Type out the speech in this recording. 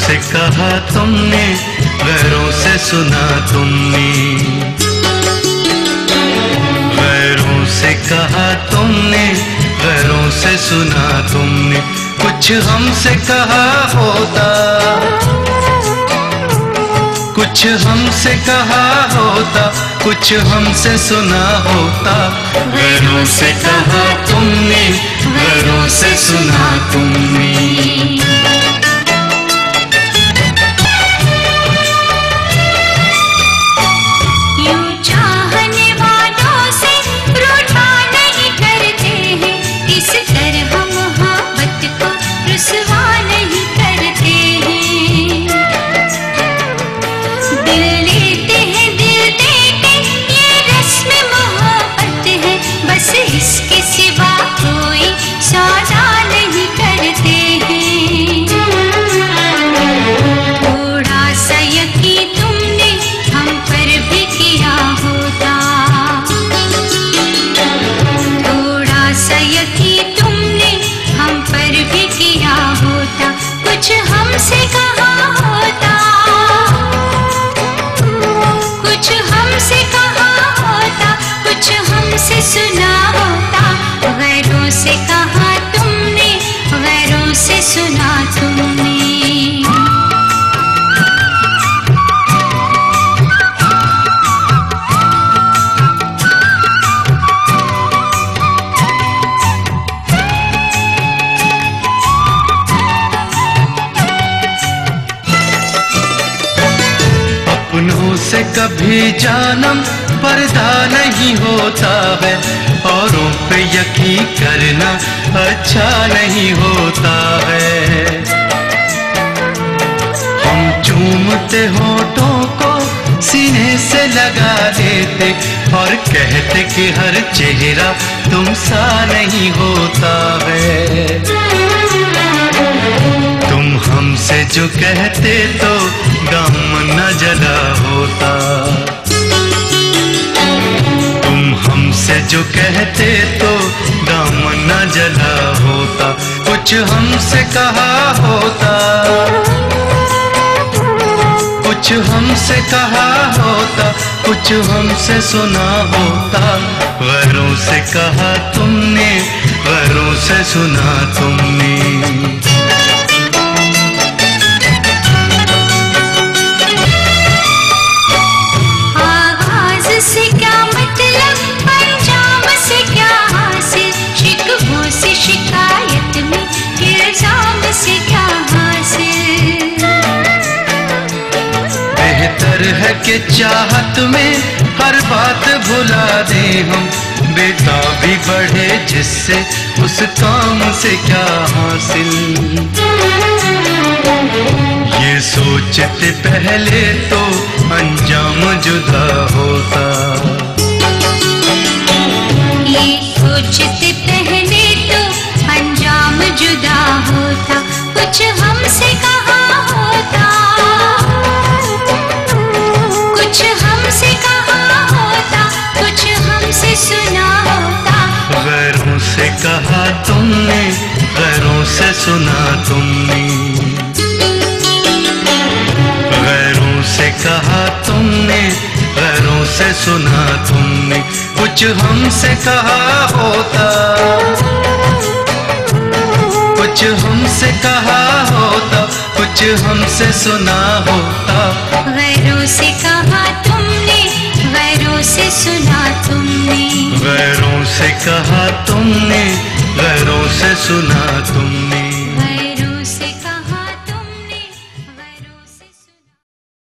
से कहा तुमने, गैरों से सुना तुमने। गैरों से कहा तुमने, गैरों से सुना तुमने। कुछ हमसे कहा होता, कुछ हमसे कहा होता, कुछ हमसे सुना होता। गैरों से कहा तुमने, गैरों से सुना तुमने। इसके सिवा कोई सौदा नहीं करते हैं। थोड़ा सा यकीन तुमने हम पर भी किया होता, थोड़ा सा यकीन तुमने हम पर भी किया होता। कुछ हमसे कहा होता, कुछ हमसे कहा होता, कुछ हमसे सुना होता। गैरों से कहा तुमने, गैरों से सुना तुमने। अपनों से कभी जानम पर्दा नहीं होता है, औरों पे यकीन करना अच्छा नहीं होता है। हम चूमते होठों को सीने से लगा देते और कहते कि हर चेहरा तुम सा नहीं होता है। तुम हमसे जो कहते तो दामन न जला होता, तुम हमसे जो कहते तो दामन न जला होता। कुछ हमसे कहा होता, कुछ हमसे कहा होता, कुछ हमसे सुना होता। गैरों से कहा तुमने, गैरों से सुना तुमने। से क्या मतलब, अंजाम से क्या हासिल, शिकवों से शिकायत में इल्जाम से क्या हासिल। बेहतर है कि चाहत में हर बात भुला दें हम, बेताबी बढ़े जिससे उस काम से क्या हासिल। ये सोचते पहले तो अंजाम जुदा होता, ये सोचते पहले तो अंजाम जुदा होता। कुछ हमसे कहा होता, कुछ हमसे कहा होता, कुछ हमसे सुना होता। गैरों से कहा तुमने, गैरों से सुना तुमने। गैरों से कहा तुमने, गैरों से सुना तुमने। कुछ हमसे कहा होता, कुछ हमसे कहा होता, कुछ हमसे सुना होता। गैरों से कहा तुमने, गैरों से सुना तुमने। गैरों से कहा तुमने, गैरों से सुना तुमने।